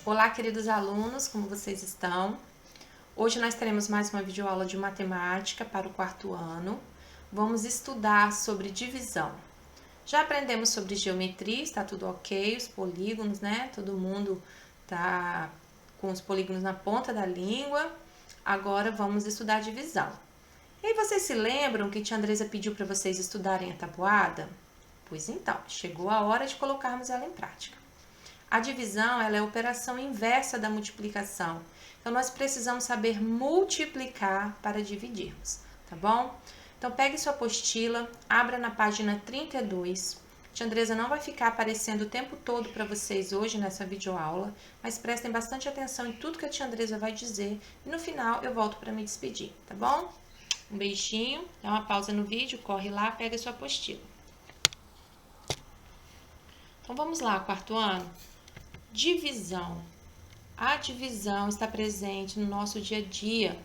Olá, queridos alunos, como vocês estão? Hoje nós teremos mais uma videoaula de matemática para o quarto ano. Vamos estudar sobre divisão. Já aprendemos sobre geometria, está tudo ok, os polígonos, né? Todo mundo tá com os polígonos na ponta da língua. Agora vamos estudar divisão. E aí vocês se lembram que tia Andresa pediu para vocês estudarem a tabuada? Pois então, chegou a hora de colocarmos ela em prática. A divisão ela é a operação inversa da multiplicação. Então, nós precisamos saber multiplicar para dividirmos, tá bom? Então, pegue sua apostila, abra na página 32. Tia Andresa não vai ficar aparecendo o tempo todo para vocês hoje nessa videoaula, mas prestem bastante atenção em tudo que a tia Andresa vai dizer e no final eu volto para me despedir, tá bom? Um beijinho, dá uma pausa no vídeo, corre lá, pega sua apostila. Então, vamos lá, quarto ano. Divisão. A divisão está presente no nosso dia a dia,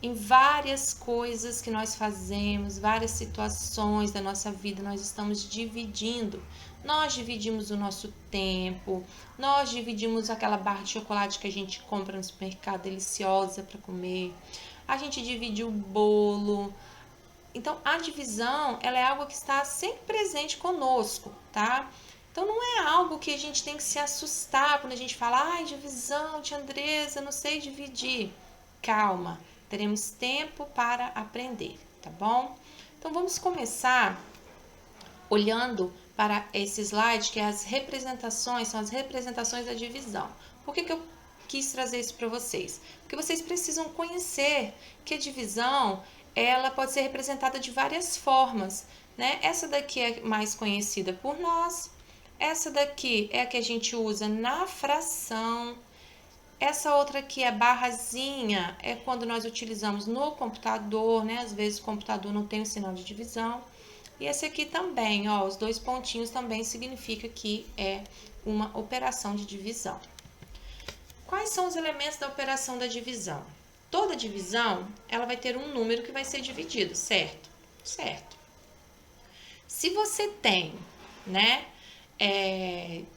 em várias coisas que nós fazemos, várias situações da nossa vida, nós estamos dividindo. Nós dividimos o nosso tempo, nós dividimos aquela barra de chocolate que a gente compra no supermercado, deliciosa para comer, a gente divide o bolo. Então, a divisão, ela é algo que está sempre presente conosco, tá? Então, não é algo que a gente tem que se assustar quando a gente fala, ai, divisão, tia Andresa, não sei dividir. Calma, teremos tempo para aprender, tá bom? Então, vamos começar olhando para esse slide, que é as representações, são as representações da divisão. Por que eu quis trazer isso para vocês? Porque vocês precisam conhecer que a divisão, ela pode ser representada de várias formas, né? Essa daqui é mais conhecida por nós, essa daqui é a que a gente usa na fração. Essa outra aqui, a barrazinha, é quando nós utilizamos no computador, né? Às vezes o computador não tem o sinal de divisão. E esse aqui também, ó, os dois pontinhos também significa que é uma operação de divisão. Quais são os elementos da operação da divisão? Toda divisão, ela vai ter um número que vai ser dividido, certo? Certo. Se você tem, né,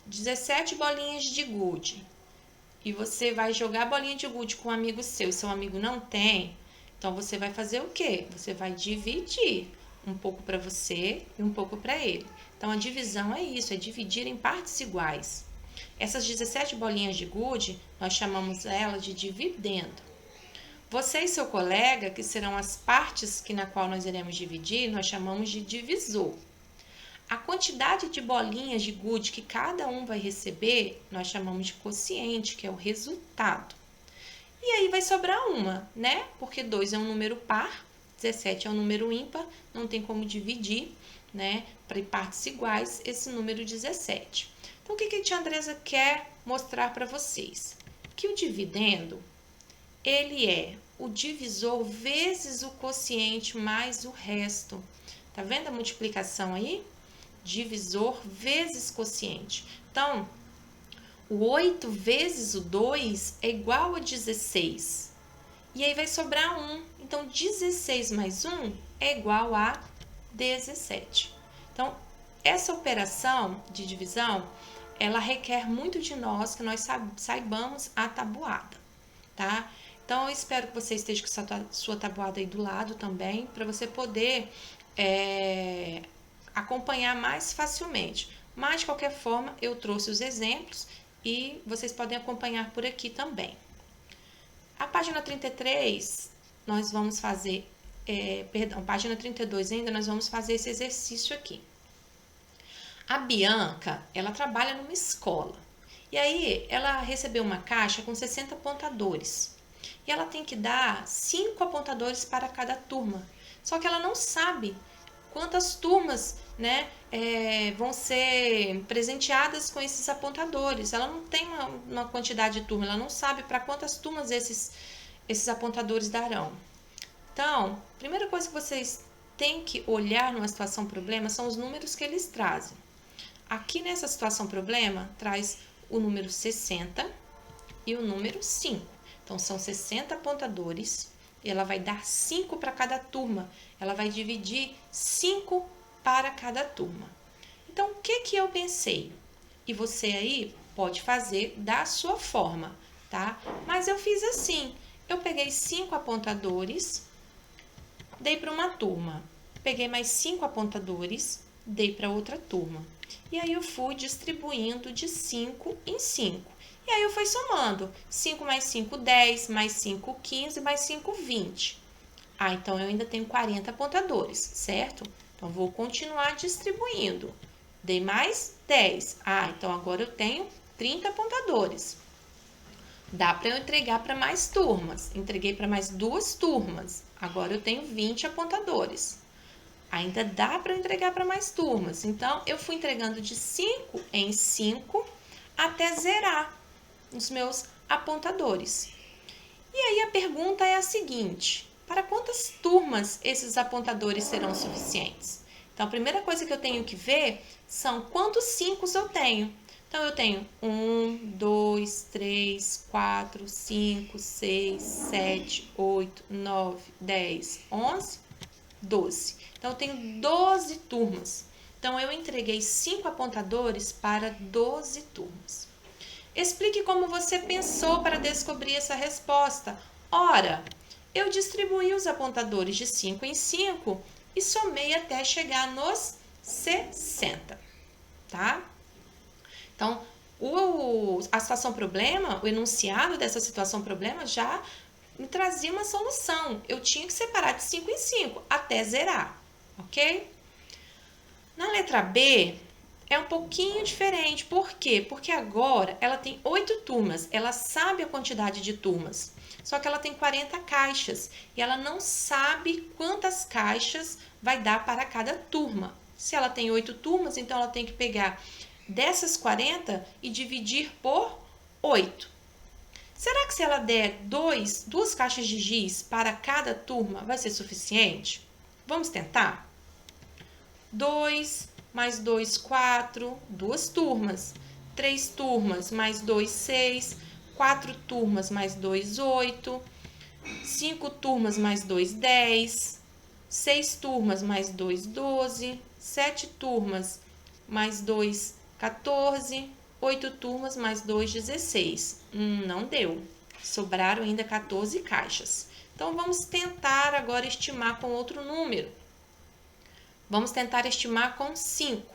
17 bolinhas de gude e você vai jogar a bolinha de gude com um amigo seu e seu amigo não tem, então você vai fazer o quê? Você vai dividir um pouco para você e um pouco para ele. Então a divisão é isso, é dividir em partes iguais. Essas 17 bolinhas de gude, nós chamamos ela de dividendo. Você e seu colega, que serão as partes na qual nós iremos dividir, nós chamamos de divisor. A quantidade de bolinhas de gude que cada um vai receber, nós chamamos de quociente, que é o resultado. E aí vai sobrar uma, né? Porque 2 é um número par, 17 é um número ímpar, não tem como dividir, né? Para partes iguais, esse número 17. Então, o que a tia Andresa quer mostrar para vocês? Que o dividendo, ele é o divisor vezes o quociente mais o resto. Tá vendo a multiplicação aí? Divisor vezes quociente. Então, o 8 vezes o 2 é igual a 16. E aí vai sobrar 1. Então, 16 mais 1 é igual a 17. Então, essa operação de divisão, ela requer muito de nós que nós saibamos a tabuada, tá? Então, eu espero que você esteja com sua tabuada aí do lado também, para você poder acompanhar mais facilmente. Mas, de qualquer forma, eu trouxe os exemplos e vocês podem acompanhar por aqui também. A página 33, nós vamos fazer, página 32 ainda, nós vamos fazer esse exercício aqui. A Bianca, ela trabalha numa escola. E aí, ela recebeu uma caixa com 60 apontadores. E ela tem que dar 5 apontadores para cada turma. Só que ela não sabe quantas turmas, né, vão ser presenteadas com esses apontadores. Ela não tem uma quantidade de turma, ela não sabe para quantas turmas esses apontadores darão. Então, a primeira coisa que vocês têm que olhar numa situação problema são os números que eles trazem. Aqui nessa situação problema, traz o número 60 e o número 5. Então, são 60 apontadores e ela vai dar 5 para cada turma. Ela vai dividir 5 para cada turma. Então, o que eu pensei? E você aí Pode fazer da sua forma, tá? Mas eu fiz assim, eu peguei 5 apontadores, dei para uma turma. Peguei mais 5 apontadores, dei para outra turma. E aí eu fui distribuindo de 5 em 5. E aí eu fui somando. 5 mais 5, 10, mais 5, 15, mais 5, 20. Ah, então eu ainda tenho 40 apontadores, certo? Então vou continuar distribuindo. Dei mais 10. Ah, então agora eu tenho 30 apontadores. Dá para eu entregar para mais turmas. Entreguei para mais 2 turmas. Agora eu tenho 20 apontadores. Ainda dá para eu entregar para mais turmas. Então, eu fui entregando de 5 em 5 até zerar os meus apontadores. E aí a pergunta é a seguinte: para quantas turmas esses apontadores serão suficientes? Então, a primeira coisa que eu tenho que ver são quantos 5 eu tenho. Então, eu tenho 1, 2, 3, 4, 5, 6, 7, 8, 9, 10, 11, 12. Então, eu tenho 12 turmas. Então, eu entreguei 5 apontadores para 12 turmas. Explique como você pensou para descobrir essa resposta. Ora, eu distribuí os apontadores de 5 em 5 e somei até chegar nos 60, tá? Então, a situação problema, o enunciado dessa situação problema já me trazia uma solução. Eu tinha que separar de 5 em 5 até zerar, ok? Na letra B, é um pouquinho diferente. Por quê? Porque agora ela tem 8 turmas, ela sabe a quantidade de turmas, só que ela tem 40 caixas e ela não sabe quantas caixas vai dar para cada turma. Se ela tem 8 turmas, então ela tem que pegar dessas 40 e dividir por 8. Será que se ela der duas caixas de giz para cada turma, vai ser suficiente? Vamos tentar? 2 mais 2, 4, 2 turmas. 3 turmas mais 2, 6. 4 turmas mais 2, 8. 5 turmas mais 2, 10. 6 turmas mais 2, 12. 7 turmas mais 2, 14. 8 turmas mais 2, 16. Não deu. Sobraram ainda 14 caixas. Então, vamos tentar agora estimar com outro número. Vamos tentar estimar com 5.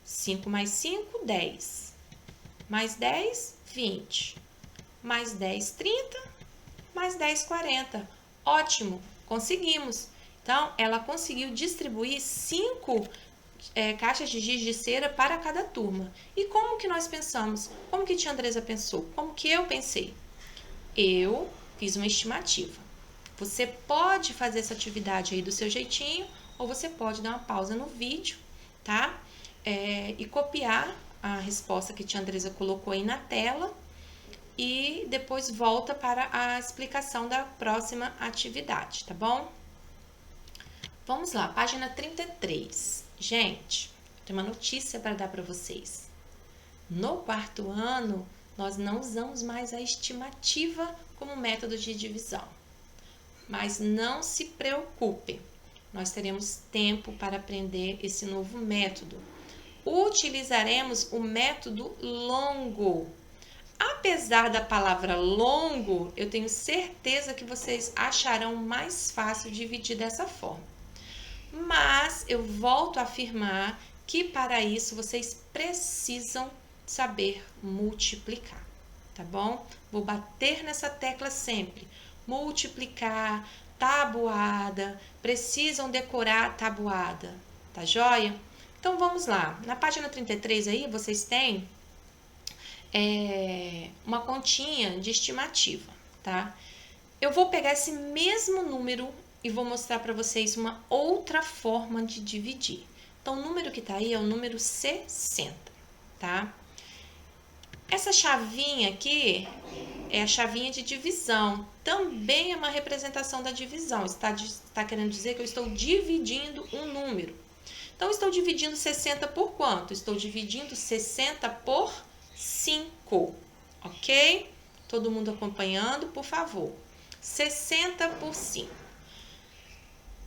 5 mais 5, 10. Mais 10, 20. Mais 10, 30. Mais 10, 40. Ótimo, conseguimos. Então, ela conseguiu distribuir 5 caixas de giz de cera para cada turma. E como que nós pensamos? Como que tia Andresa pensou? Como que eu pensei? Eu fiz uma estimativa. Você pode fazer essa atividade aí do seu jeitinho, ou você pode dar uma pausa no vídeo, tá? E copiar a resposta que tia Andresa colocou aí na tela e depois volta para a explicação da próxima atividade, tá bom? Vamos lá, página 33. Gente, tem uma notícia para dar para vocês. No quarto ano, nós não usamos mais a estimativa como método de divisão. Mas não se preocupe, nós teremos tempo para aprender esse novo método. Utilizaremos o método longo. Apesar da palavra longo, eu tenho certeza que vocês acharão mais fácil dividir dessa forma. Mas eu volto a afirmar que para isso vocês precisam saber multiplicar, tá bom? Vou bater nessa tecla sempre. Multiplicar, tabuada, precisam decorar a tabuada, tá joia? Então, vamos lá. Na página 33 aí, vocês têm uma continha de estimativa, tá? Eu vou pegar esse mesmo número e vou mostrar para vocês uma outra forma de dividir. Então, o número que tá aí é o número 60, tá? Essa chavinha aqui é a chavinha de divisão. Também é uma representação da divisão. Está querendo dizer que eu estou dividindo um número. Então, estou dividindo 60 por quanto? Estou dividindo 60 por 5, ok? Todo mundo acompanhando, por favor. 60 por 5.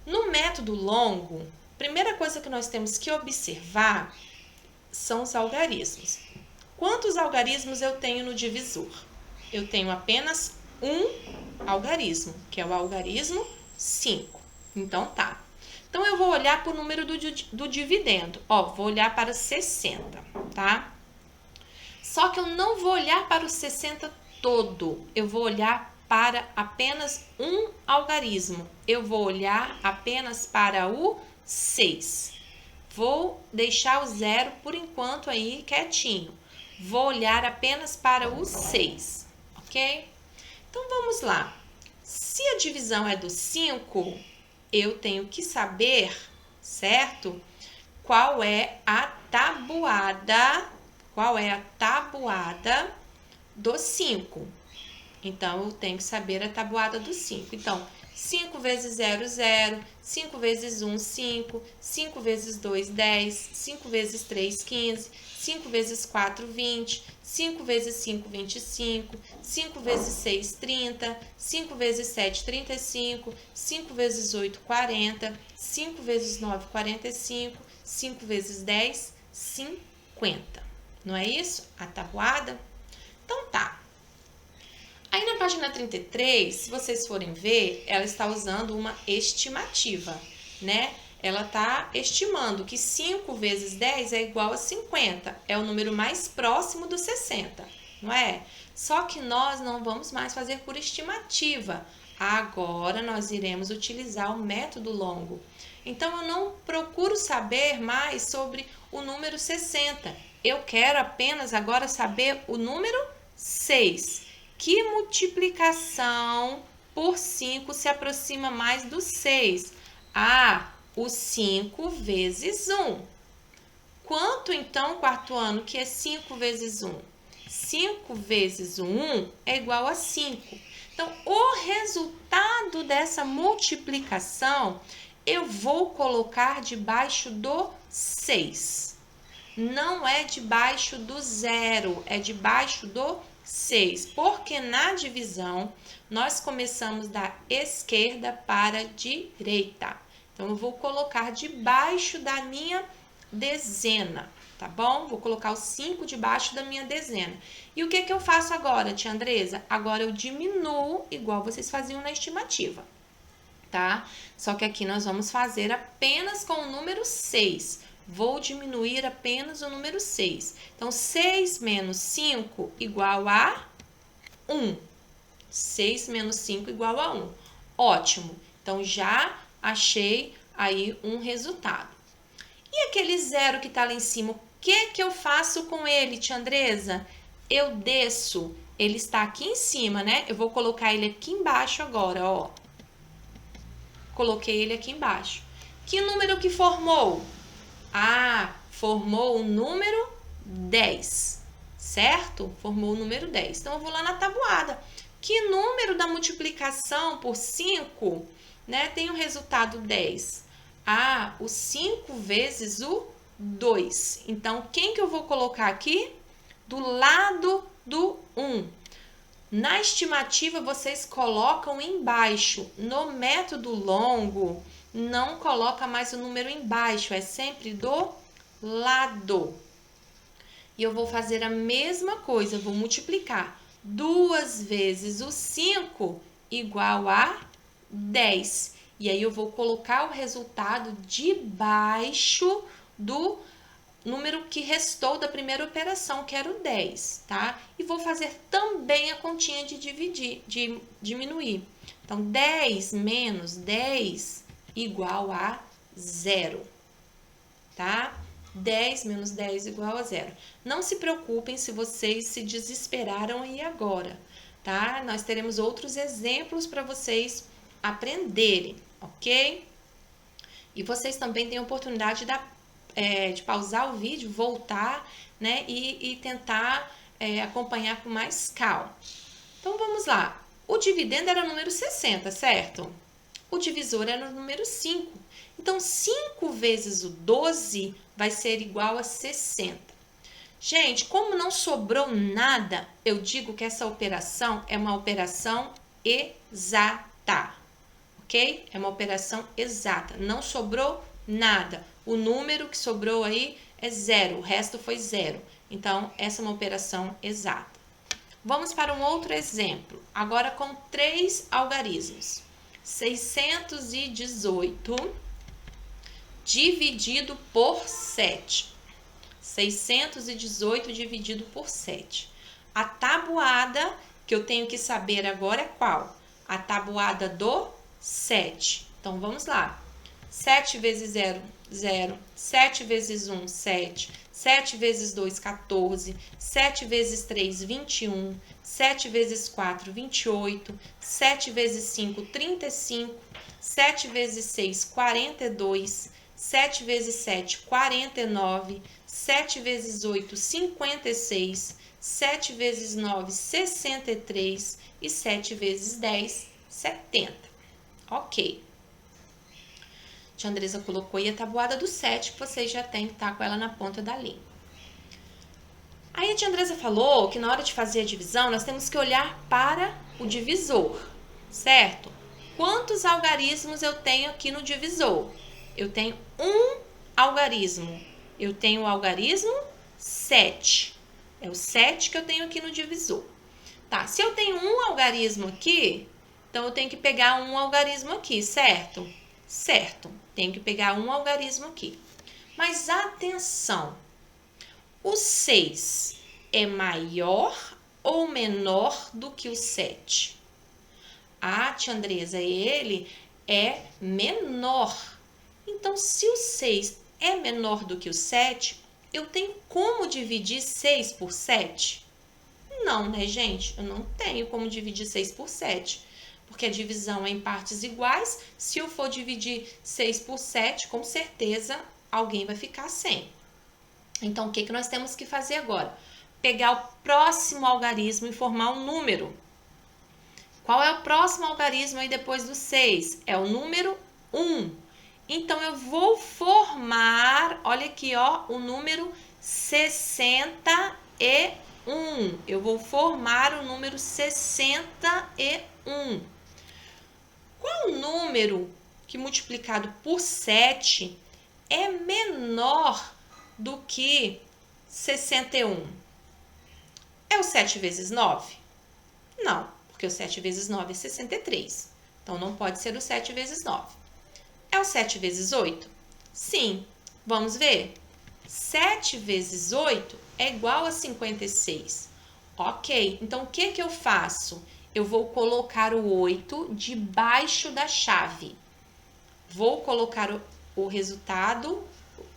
No método longo, a primeira coisa que nós temos que observar são os algarismos. Quantos algarismos eu tenho no divisor? Eu tenho apenas um algarismo, que é o algarismo 5. Então, tá. Então, eu vou olhar para o número do dividendo. Ó, vou olhar para 60, tá? Só que eu não vou olhar para o 60 todo. Eu vou olhar para apenas um algarismo. Eu vou olhar apenas para o 6. Vou deixar o 0 por enquanto aí quietinho. Vou olhar apenas para o 6, ok? Então, vamos lá. Se a divisão é do 5, eu tenho que saber, certo? Qual é a tabuada do 5. Então, eu tenho que saber a tabuada do 5. Então, 5 vezes 0, 0. 5 vezes 1, 5. 5 vezes 2, 10. 5 vezes 3, 15. 5 vezes 4, 20. 5 vezes 5, 25. 5 vezes 6, 30. 5 vezes 7, 35. 5 vezes 8, 40. 5 vezes 9, 45. 5 vezes 10, 50. Não é isso? A tabuada? Então, tá. Aí na página 33, se vocês forem ver, ela está usando uma estimativa, né? Ela está estimando que 5 vezes 10 é igual a 50. É o número mais próximo do 60, não é? Só que nós não vamos mais fazer por estimativa. Agora, nós iremos utilizar o método longo. Então, eu não procuro saber mais sobre o número 60. Eu quero apenas agora saber o número 6. Que multiplicação por 5 se aproxima mais do 6? Ah, o 5 vezes 1. Quanto então, quarto ano, que é 5 vezes 1? 5 vezes 1 é igual a 5. Então, o resultado dessa multiplicação eu vou colocar debaixo do 6. Não é debaixo do 0, é debaixo do 6, porque na divisão nós começamos da esquerda para a direita. Então, eu vou colocar debaixo da minha dezena, tá bom? Vou colocar o 5 debaixo da minha dezena. E o que eu faço agora, tia Andresa? Agora eu diminuo, igual vocês faziam na estimativa, tá? Só que aqui nós vamos fazer apenas com o número 6. Vou diminuir apenas o número 6. Então, 6 menos 5 igual a 1. 6 menos 5 igual a 1. Ótimo. Então, já achei aí um resultado. E aquele 0 que está lá em cima, o que eu faço com ele, tia Andresa? Eu desço. Ele está aqui em cima, né? Eu vou colocar ele aqui embaixo agora, ó. Coloquei ele aqui embaixo. Que número que formou? Ah, formou o número 10, certo? Formou o número 10. Então, eu vou lá na tabuada. Que número da multiplicação por 5, né, tem o resultado 10? Ah, o 5 vezes o 2. Então, quem que eu vou colocar aqui? Do lado do 1. Na estimativa, vocês colocam embaixo. No método longo, não coloca mais o número embaixo, é sempre do lado. E eu vou fazer a mesma coisa, vou multiplicar 2 vezes o 5 igual a 10. E aí eu vou colocar o resultado debaixo do número que restou da primeira operação, que era o 10, tá? E vou fazer também a continha de dividir, de diminuir. Então, 10 menos 10 igual a 0, tá? 10 menos 10 igual a 0. Não se preocupem se vocês se desesperaram aí agora, tá? Nós teremos outros exemplos para vocês aprenderem, ok? E vocês também têm a oportunidade de pausar o vídeo, voltar, né? E tentar acompanhar com mais calma. Então, vamos lá. O dividendo era o número 60, certo? O divisor era o número 5. Então, 5 vezes o 12 vai ser igual a 60. Gente, como não sobrou nada, eu digo que essa operação é uma operação exata, ok? É uma operação exata, não sobrou nada. O número que sobrou aí é 0, o resto foi 0. Então, essa é uma operação exata. Vamos para um outro exemplo, agora com 3 algarismos. 618 dividido por 7. 618 dividido por 7. A tabuada que eu tenho que saber agora é qual? A tabuada do 7. Então, vamos lá. 7 vezes 0, 0. 7 vezes 1, 7. 7 vezes 2, 14. 7 vezes 3, 21. 7 vezes 4, 28. 7 vezes 5, 35. 7 vezes 6, 42. 7 vezes 7, 49. 7 vezes 8, 56. 7 vezes 9, 63. E 7 vezes 10, 70. Ok. Tia Andresa colocou aí a tabuada do 7, que vocês já têm que estar com ela na ponta da língua. Aí a tia Andresa falou que na hora de fazer a divisão, nós temos que olhar para o divisor, certo? Quantos algarismos eu tenho aqui no divisor? Eu tenho um algarismo. Eu tenho o algarismo 7. É o 7 que eu tenho aqui no divisor. Tá, se eu tenho um algarismo aqui, então eu tenho que pegar um algarismo aqui, certo? Certo, tenho que pegar um algarismo aqui. Mas atenção, o 6 é maior ou menor do que o 7? Ah, tia Andresa, ele é menor. Então, se o 6 é menor do que o 7, eu tenho como dividir 6 por 7? Não, né, gente? Eu não tenho como dividir 6 por 7. Porque a divisão é em partes iguais. Se eu for dividir 6 por 7, com certeza alguém vai ficar sem. Então, o que nós temos que fazer agora? Pegar o próximo algarismo e formar um número. Qual é o próximo algarismo aí depois do 6? É o número 1. Então, eu vou formar, olha aqui, ó, o número 61. Eu vou formar o número 61. Qual número que multiplicado por 7 é menor do que 61? É o 7 vezes 9? Não, porque o 7 vezes 9 é 63. Então, não pode ser o 7 vezes 9. É o 7 vezes 8? Sim. Vamos ver? 7 vezes 8 é igual a 56. Ok, então o que eu faço? Eu vou colocar o 8 debaixo da chave. Vou colocar o resultado,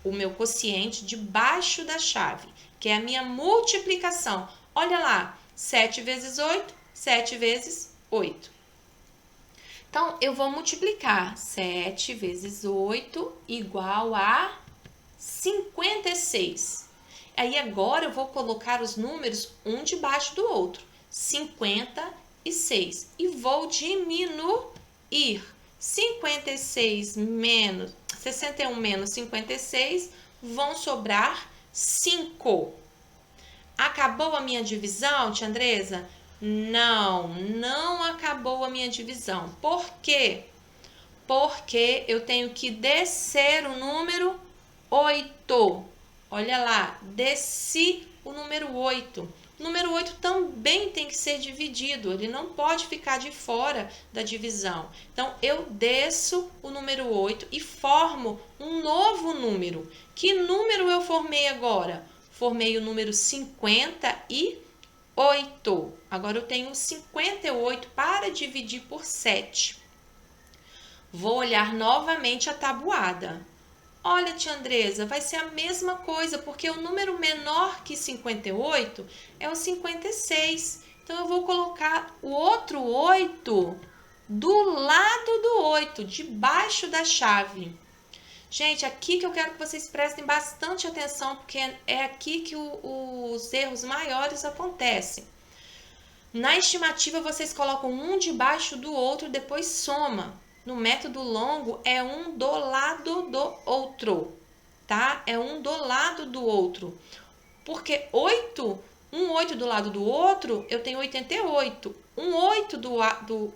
o meu quociente, debaixo da chave, que é a minha multiplicação. Olha lá, 7 vezes 8, 7 vezes 8. Então, eu vou multiplicar 7 vezes 8 igual a 56. Aí, agora, eu vou colocar os números um debaixo do outro. 56. E vou diminuir. 56 menos 61 menos 56 vão sobrar 5. Acabou a minha divisão, tia Andresa? Não, não acabou a minha divisão. Por quê? Porque eu tenho que descer o número 8. Olha lá, desci o número 8. O número 8 também tem que ser dividido, ele não pode ficar de fora da divisão. Então, eu desço o número 8 e formo um novo número. Que número eu formei agora? Formei o número 58. Agora, eu tenho 58 para dividir por 7. Vou olhar novamente a tabuada. Olha, tia Andresa, vai ser a mesma coisa, porque o número menor que 58 é o 56. Então, eu vou colocar o outro 8 do lado do 8, debaixo da chave. Gente, aqui que eu quero que vocês prestem bastante atenção, porque é aqui que os erros maiores acontecem. Na estimativa, vocês colocam um debaixo do outro, depois soma. No método longo, é um do lado do outro, tá? É um do lado do outro. Porque 8, um 8 do lado do outro, eu tenho 88. Um 8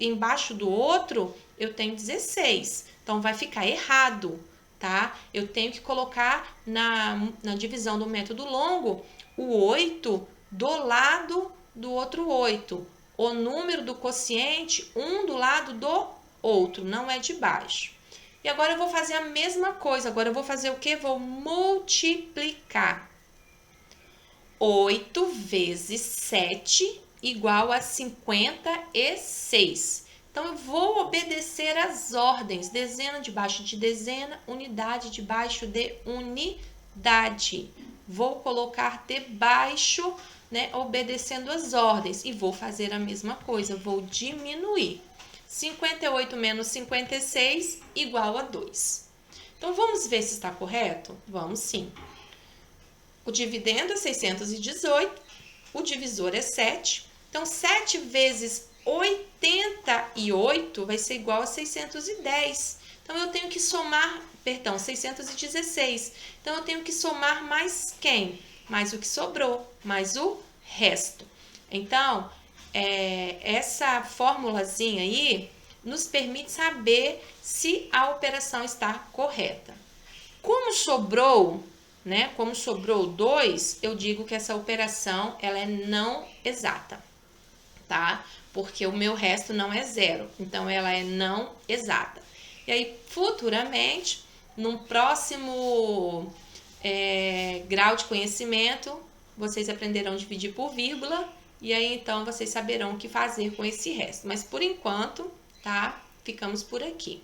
embaixo do outro, eu tenho 16. Então, vai ficar errado, tá? Eu tenho que colocar na divisão do método longo o 8 do lado do outro 8. O número do quociente, um do lado do outro, não é de baixo. E agora eu vou fazer a mesma coisa. Agora eu vou fazer o quê? Vou multiplicar. 8 vezes 7 igual a 56. Então, eu vou obedecer às ordens. Dezena debaixo de dezena, unidade debaixo de unidade. Vou colocar debaixo, né, obedecendo às ordens. E vou fazer a mesma coisa. Vou diminuir. 58 menos 56 igual a 2. Então, vamos ver se está correto? Vamos sim. O dividendo é 618, o divisor é 7. Então, 7 vezes 88 vai ser igual a 610. Então, eu tenho que somar, 616. Então, eu tenho que somar mais quem? Mais o que sobrou, mais o resto. Então, essa formulazinha aí nos permite saber se a operação está correta. Como sobrou, né? Como sobrou 2, eu digo que essa operação ela é não exata, tá? Porque o meu resto não é 0, então ela é não exata. E aí, futuramente, num próximo grau de conhecimento, vocês aprenderão a dividir por vírgula, e aí então vocês saberão o que fazer com esse resto. Mas por enquanto, tá? Ficamos por aqui.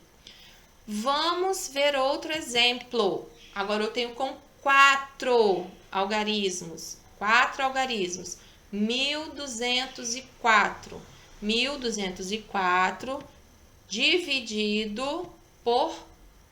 Vamos ver outro exemplo. Agora eu tenho com 4 algarismos. 4 algarismos. 1204. 1204 dividido por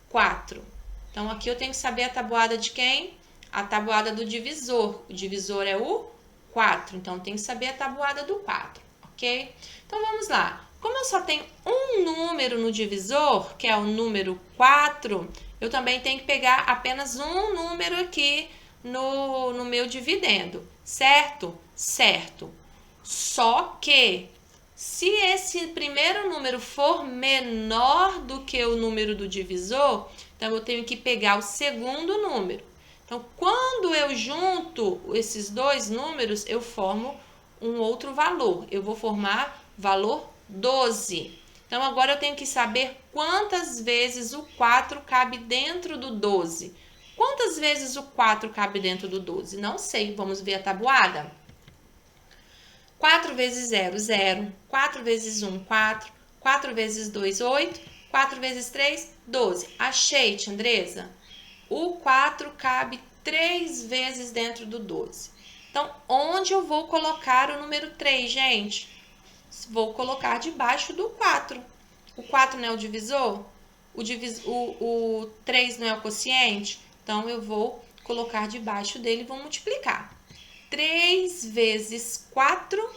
4. Então, aqui eu tenho que saber a tabuada de quem? A tabuada do divisor. O divisor é o 4. Então, eu tenho que saber a tabuada do 4, ok? Então, vamos lá. Como eu só tenho um número no divisor, que é o número 4, eu também tenho que pegar apenas um número aqui no meu dividendo, certo? Certo. Só que, se esse primeiro número for menor do que o número do divisor, então eu tenho que pegar o segundo número. Então, quando eu junto esses dois números, eu formo um outro valor. Eu vou formar valor 12. Então, agora eu tenho que saber quantas vezes o 4 cabe dentro do 12. Quantas vezes o 4 cabe dentro do 12? Não sei, vamos ver a tabuada. 4 vezes 0, 0. 4 vezes 1, 4. 4 vezes 2, 8. 4 vezes 3, 12. Achei, tia Andresa. O 4 cabe 3 vezes dentro do 12. Então, onde eu vou colocar o número 3, gente? Vou colocar debaixo do 4. O 4 não é o divisor? O 3 não é o quociente? Então, eu vou colocar debaixo dele e vou multiplicar. 3 vezes 4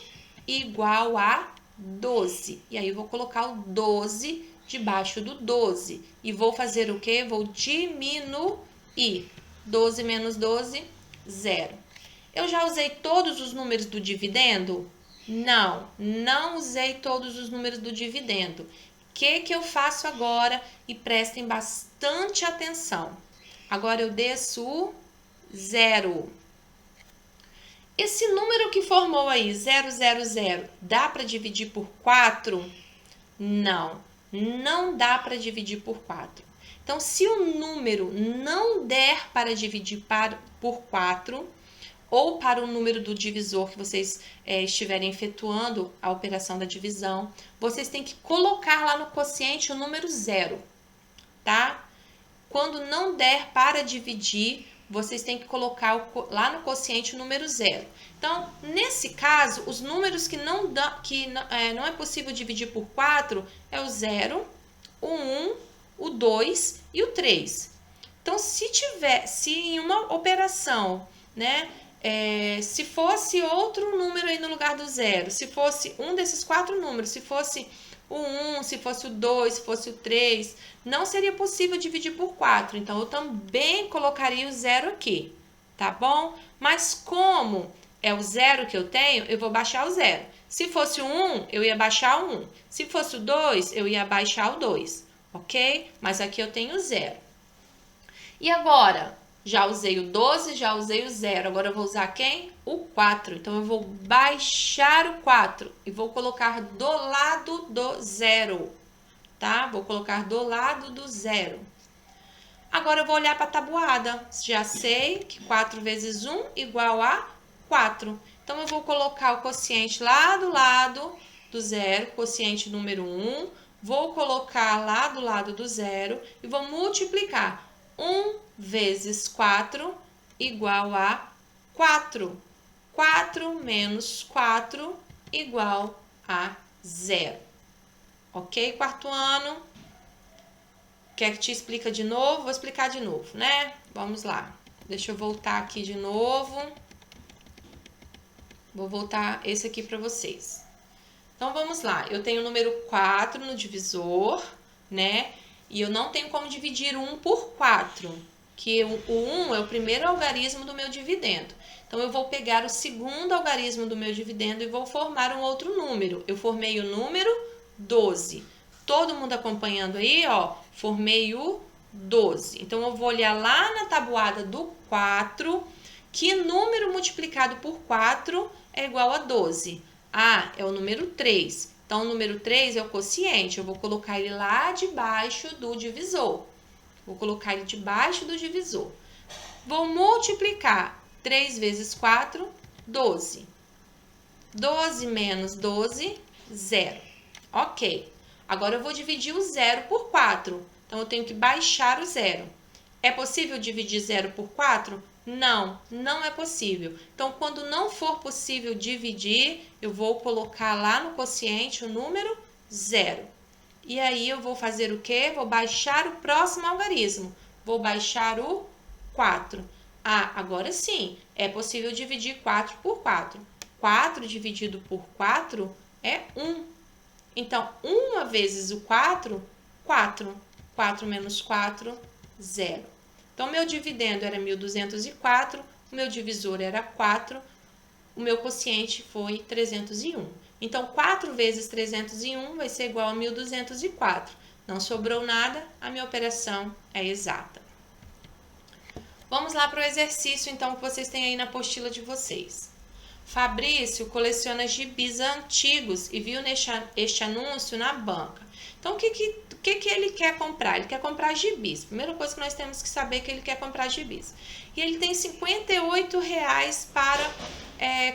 igual a 12. E aí, eu vou colocar o 12 debaixo do 12. E vou fazer o quê? Vou diminuir. 12 menos 12, 0. Eu já usei todos os números do dividendo? Não, não usei todos os números do dividendo. O que eu faço agora? E prestem bastante atenção. Agora eu desço o 0. Esse número que formou aí, 000, dá para dividir por 4? Não, não dá para dividir por 4. Então, se o número não der para dividir por 4, ou para o número do divisor que vocês estiverem efetuando a operação da divisão, vocês têm que colocar lá no quociente o número 0, tá? Quando não der para dividir, vocês têm que colocar lá no quociente o número 0. Então, nesse caso, os números que não é possível dividir por 4 é o 0, o 1, o 2 e o 3. Então, se em uma operação, né, se fosse outro número aí no lugar do 0, se fosse um desses 4 números, se fosse o 1, se fosse o 2, se fosse o 3, não seria possível dividir por 4. Então, eu também colocaria o 0 aqui, tá bom? Mas como é o 0 que eu tenho, eu vou baixar o 0. Se fosse o 1, eu ia baixar o 1. Se fosse o 2, eu ia baixar o 2, ok? Mas aqui eu tenho o 0. E agora, já usei o 12, já usei o 0. Agora eu vou usar quem? o 4. Então, eu vou baixar o 4 e vou colocar do lado do zero, tá? Vou colocar do lado do zero. Agora, eu vou olhar para a tabuada. Já sei que 4 vezes 1 igual a 4. Então, eu vou colocar o quociente lá do lado do zero, quociente número 1. Vou colocar lá do lado do zero e vou multiplicar. 1 vezes 4 igual a 4. 4 menos 4 igual a 0. Ok, quarto ano? Quer que te explique de novo? Vou explicar de novo, né? Vamos lá. Deixa eu voltar aqui de novo. Vou voltar esse aqui para vocês. Então, vamos lá. Eu tenho o número 4 no divisor, né? E eu não tenho como dividir 1 por 4, que o 1 é o primeiro algarismo do meu dividendo. Então, eu vou pegar o segundo algarismo do meu dividendo e vou formar um outro número. Eu formei o número 12. Todo mundo acompanhando aí, ó, formei o 12. Então, eu vou olhar lá na tabuada do 4, que número multiplicado por 4 é igual a 12? Ah, é o número 3. Então, o número 3 é o quociente. Eu vou colocar ele lá debaixo do divisor. Vou colocar ele debaixo do divisor. Vou multiplicar 3 vezes 4, 12. 12 menos 12, 0. Ok. Agora, eu vou dividir o 0 por 4. Então, eu tenho que baixar o 0. É possível dividir 0 por 4? Não, não é possível. Então, quando não for possível dividir, eu vou colocar lá no quociente o número 0. E aí, eu vou fazer o quê? Vou baixar o próximo algarismo. Vou baixar o 4. Ah, agora sim, é possível dividir 4 por 4. 4 dividido por 4 é 1. Então, 1 vezes o 4, 4. 4 menos 4, 0. Então, meu dividendo era 1.204, o meu divisor era 4, o meu quociente foi 301. Então, 4 vezes 301 vai ser igual a 1.204. Não sobrou nada, a minha operação é exata. Vamos lá para o exercício, então, que vocês têm aí na apostila de vocês. Fabrício coleciona gibis antigos e viu este anúncio na banca. Então, o que ele quer comprar? Ele quer comprar gibis. Primeira coisa que nós temos que saber é que ele quer comprar gibis. E ele tem R$58 para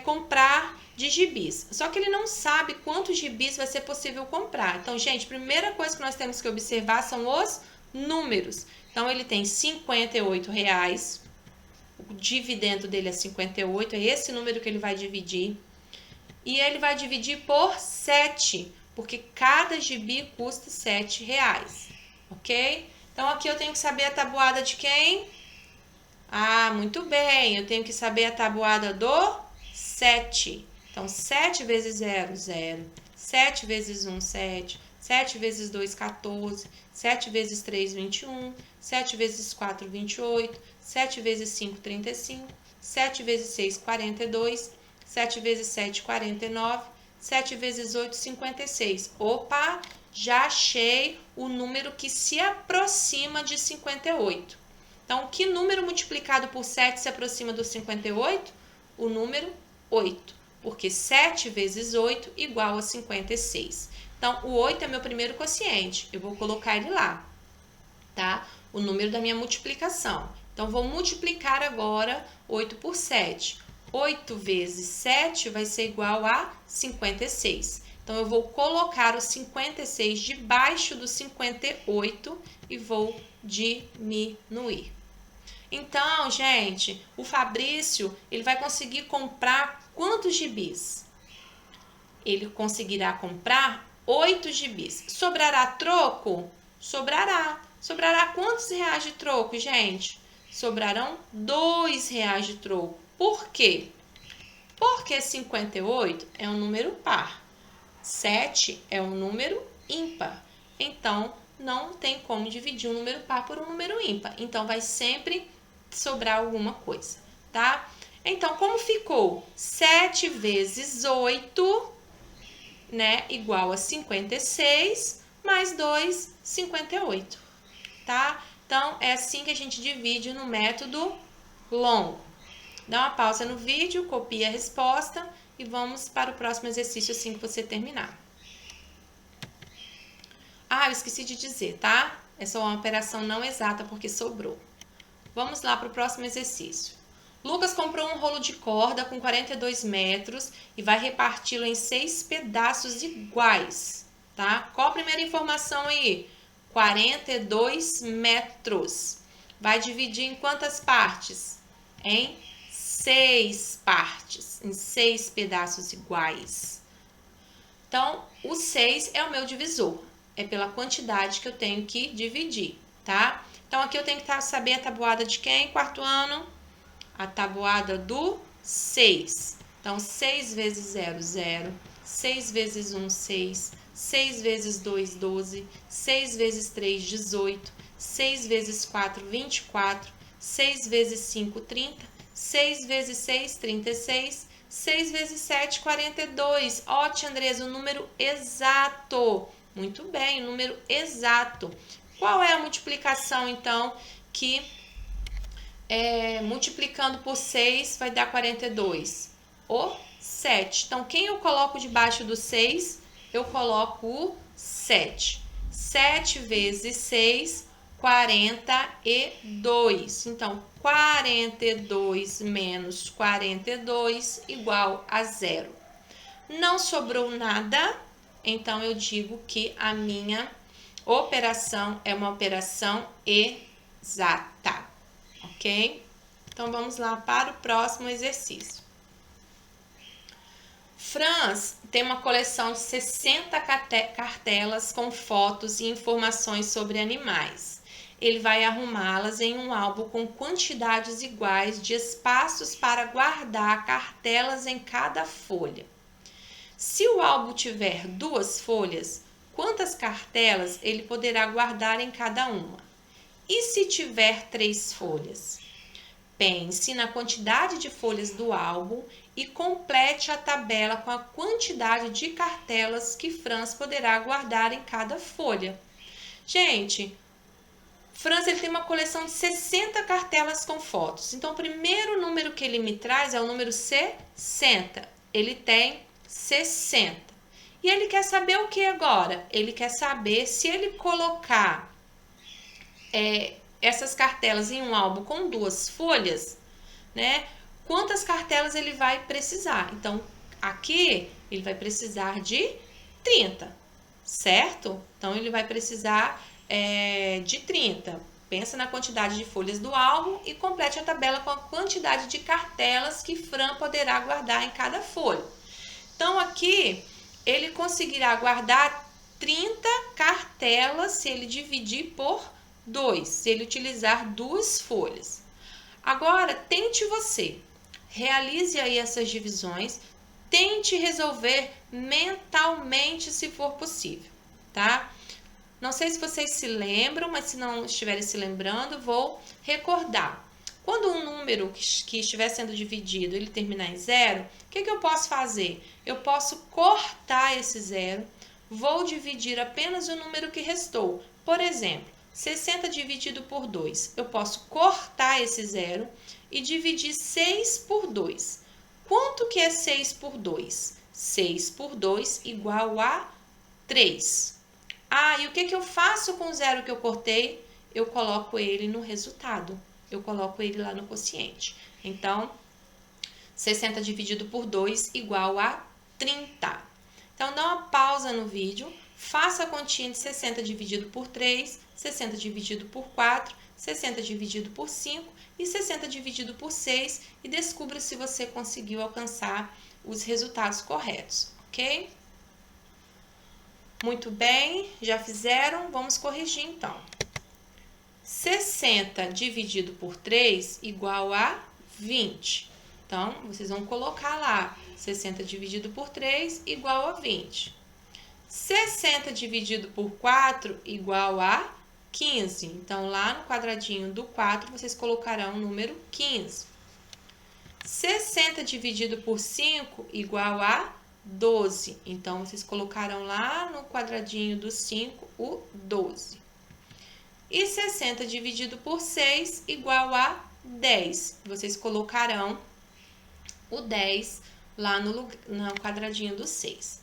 comprar de gibis. Só que ele não sabe quantos gibis vai ser possível comprar. Então, gente, primeira coisa que nós temos que observar são os números. Então, ele tem R$58. O dividendo dele é 58, é esse número que ele vai dividir. E ele vai dividir por 7, porque cada gibi custa R$7, ok? Então, aqui eu tenho que saber a tabuada de quem? Ah, muito bem, eu tenho que saber a tabuada do 7. Então, 7 vezes 0, 0. 7 vezes 1, 7. 7 vezes 2, 14. 7 vezes 3, 21. 7 vezes 4, 28. 7 vezes 5, 35. 7 vezes 6, 42. 7 vezes 7, 49. 7 vezes 8, 56. Opa, já achei o número que se aproxima de 58. Então, que número multiplicado por 7 se aproxima do 58? O número 8, porque 7 vezes 8 igual a 56. Então, o 8 é meu primeiro quociente, eu vou colocar ele lá, tá? O número da minha multiplicação. Então, vou multiplicar agora 8 por 7. 8 vezes 7 vai ser igual a 56. Então, eu vou colocar o 56 debaixo do 58 e vou diminuir. Então, gente, o Fabrício, ele vai conseguir comprar quantos gibis? Ele conseguirá comprar 8 gibis. Sobrará troco? Sobrará. Sobrará quantos reais de troco, gente? Sobrarão R$2 de troco. Por quê? Porque 58 é um número par. 7 é um número ímpar. Então, não tem como dividir um número par por um número ímpar. Então, vai sempre sobrar alguma coisa, tá? Então, como ficou 7 vezes 8, né, igual a 56, mais 2, 58, tá? Então, é assim que a gente divide no método longo. Dá uma pausa no vídeo, copia a resposta e vamos para o próximo exercício assim que você terminar. Ah, eu esqueci de dizer, tá? Essa é uma operação não exata porque sobrou. Vamos lá para o próximo exercício. Lucas comprou um rolo de corda com 42 metros e vai reparti-lo em 6 pedaços iguais, tá? Qual a primeira informação aí? 42 metros. Vai dividir em quantas partes? Em 6 partes, em 6 pedaços iguais. Então, o 6 é o meu divisor, é pela quantidade que eu tenho que dividir, tá? Então, aqui eu tenho que saber a tabuada de quem? Quarto ano? A tabuada do 6. Então, 6 vezes 0, 0. 6 vezes 1, 6. 6 vezes 2, 12. 6 vezes 3, 18. 6 vezes 4, 24. 6 vezes 5, 30. 6 vezes 6, 36. 6 vezes 7, 42. Ó, tia Andresa, o número exato. Muito bem, o número exato. Qual é a multiplicação, então, que multiplicando por 6 vai dar 42? O 7. Então, quem eu coloco debaixo do 6? Eu coloco o 7. 7 vezes 6, 42. Então, 42 menos 42 igual a 0. Não sobrou nada, então eu digo que a minha operação é uma operação exata, ok? Então, vamos lá para o próximo exercício. Franz tem uma coleção de 60 cartelas com fotos e informações sobre animais. Ele vai arrumá-las em um álbum com quantidades iguais de espaços para guardar cartelas em cada folha. Se o álbum tiver 2 folhas, quantas cartelas ele poderá guardar em cada uma? E se tiver 3 folhas? Pense na quantidade de folhas do álbum e complete a tabela com a quantidade de cartelas que Franz poderá guardar em cada folha. Gente, Franz ele tem uma coleção de 60 cartelas com fotos. Então, o primeiro número que ele me traz é o número 60. Ele tem 60. E ele quer saber o que agora? Ele quer saber se ele colocar essas cartelas em um álbum com 2 folhas, né? Quantas cartelas ele vai precisar? Então, aqui ele vai precisar de 30, certo? Então, ele vai precisar de 30. Pensa na quantidade de folhas do álbum e complete a tabela com a quantidade de cartelas que Fran poderá guardar em cada folha. Então, aqui ele conseguirá guardar 30 cartelas se ele dividir por 2, se ele utilizar 2 folhas. Agora, tente você. Realize aí essas divisões. Tente resolver mentalmente se for possível, tá? Não sei se vocês se lembram, mas se não estiverem se lembrando, vou recordar. Quando um número que estiver sendo dividido, ele terminar em 0, o que eu posso fazer? Eu posso cortar esse 0, vou dividir apenas o número que restou. Por exemplo, 60 dividido por 2. Eu posso cortar esse 0 e dividir 6 por 2. Quanto que é 6 por 2? 6 por 2 igual a 3. Ah, e o que eu faço com o 0 que eu cortei? Eu coloco ele no resultado. Eu coloco ele lá no quociente. Então, 60 dividido por 2 igual a 30. Então, dá uma pausa no vídeo. Faça a continha de 60 dividido por 3, 60 dividido por 4, 60 dividido por 5 e 60 dividido por 6 e descubra se você conseguiu alcançar os resultados corretos, ok? Muito bem, já fizeram? Vamos corrigir então. 60 dividido por 3 igual a 20. Então, vocês vão colocar lá 60 dividido por 3 igual a 20. 60 dividido por 4 igual a 15. Então, lá no quadradinho do 4, vocês colocarão o número 15. 60 dividido por 5 igual a 12. Então, vocês colocarão lá no quadradinho do 5 o 12. E 60 dividido por 6 igual a 10. Vocês colocarão o 10 lá no quadradinho do 6.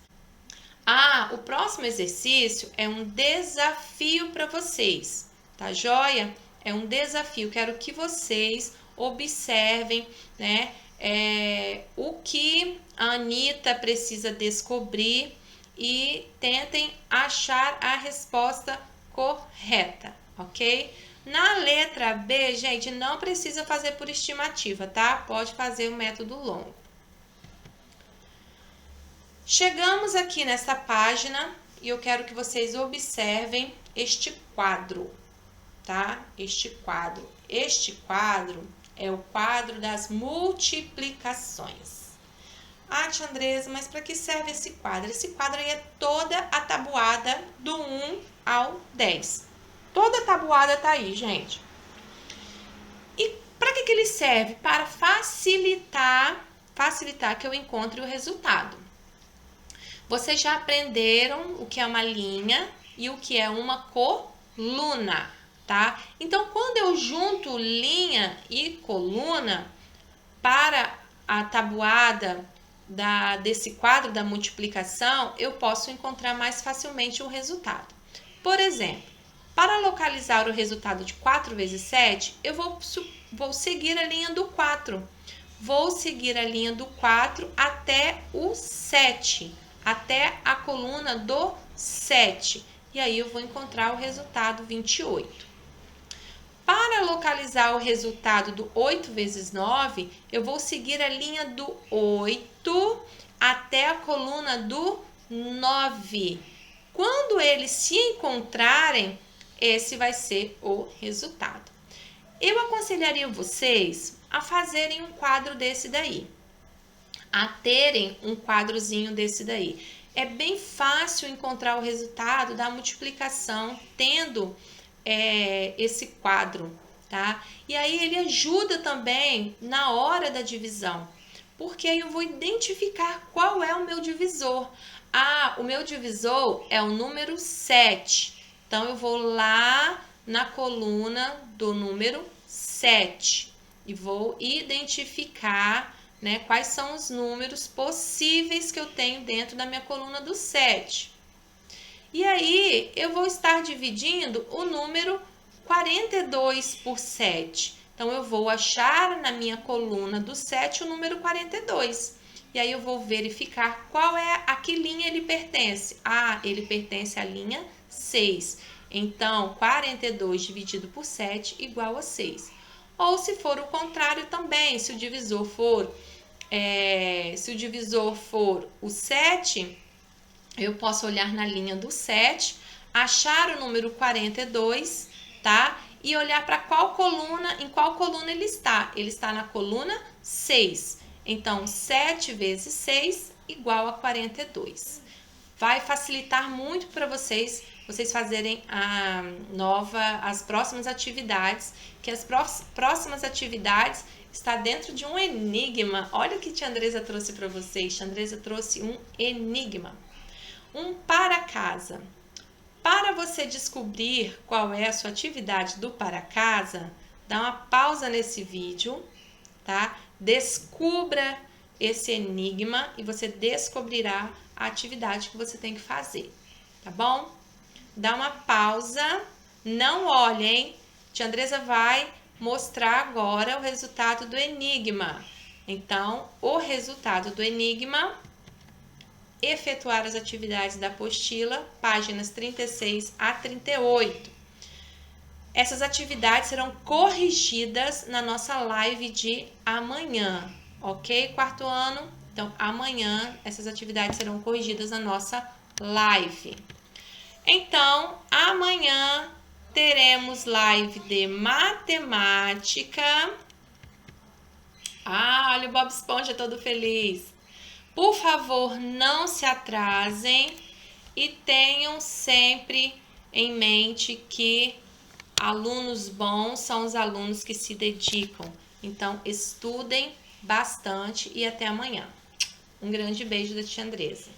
O próximo exercício é um desafio para vocês, tá joia? É um desafio, quero que vocês observem, né, o que a Anitta precisa descobrir e tentem achar a resposta correta, ok? Na letra B, gente, não precisa fazer por estimativa, tá? Pode fazer o método longo. Chegamos aqui nessa página e eu quero que vocês observem este quadro, tá? Este quadro é o quadro das multiplicações. Tia Andresa, mas para que serve esse quadro? Esse quadro aí é toda a tabuada do 1 ao 10. Toda a tabuada tá aí, gente. E para que ele serve? Para facilitar que eu encontre o resultado. Vocês já aprenderam o que é uma linha e o que é uma coluna, tá? Então, quando eu junto linha e coluna para a tabuada desse quadro da multiplicação, eu posso encontrar mais facilmente o resultado. Por exemplo, para localizar o resultado de 4 vezes 7, eu vou seguir a linha do 4. Vou seguir a linha do 4 até o 7, até a coluna do 7. E aí eu vou encontrar o resultado 28. Para localizar o resultado do 8 vezes 9, eu vou seguir a linha do 8 até a coluna do 9. Quando eles se encontrarem, esse vai ser o resultado. Eu aconselharia vocês a fazerem um quadro desse daí, a terem um quadrozinho desse daí. É bem fácil encontrar o resultado da multiplicação tendo esse quadro, tá? E aí ele ajuda também na hora da divisão, porque aí eu vou identificar qual é o meu divisor. O meu divisor é o número 7, então eu vou lá na coluna do número 7 e vou identificar, né, quais são os números possíveis que eu tenho dentro da minha coluna do 7. E aí, eu vou estar dividindo o número 42 por 7. Então, eu vou achar na minha coluna do 7 o número 42. E aí, eu vou verificar a que linha ele pertence. Ele pertence à linha 6. Então, 42 dividido por 7 igual a 6. Ou se for o contrário também, se o divisor for o 7... eu posso olhar na linha do 7, achar o número 42, tá? E olhar para em qual coluna ele está. Ele está na coluna 6. Então, 7 vezes 6 igual a 42. Vai facilitar muito para vocês fazerem as próximas atividades, que as próximas atividades está dentro de um enigma. Olha o que tia Andresa trouxe para vocês. Tia Andresa trouxe um enigma. Um para casa. Para você descobrir qual é a sua atividade do para casa, dá uma pausa nesse vídeo, tá? Descubra esse enigma e você descobrirá a atividade que você tem que fazer, tá bom? Dá uma pausa, não olhem. Tia Andresa vai mostrar agora o resultado do enigma. Então, o resultado do enigma: efetuar as atividades da apostila, páginas 36 a 38. Essas atividades serão corrigidas na nossa live de amanhã, ok? Quarto ano, então amanhã essas atividades serão corrigidas na nossa live. Então, amanhã teremos live de matemática. Olha o Bob Esponja todo feliz. Por favor, não se atrasem e tenham sempre em mente que alunos bons são os alunos que se dedicam. Então, estudem bastante e até amanhã. Um grande beijo da tia Andresa.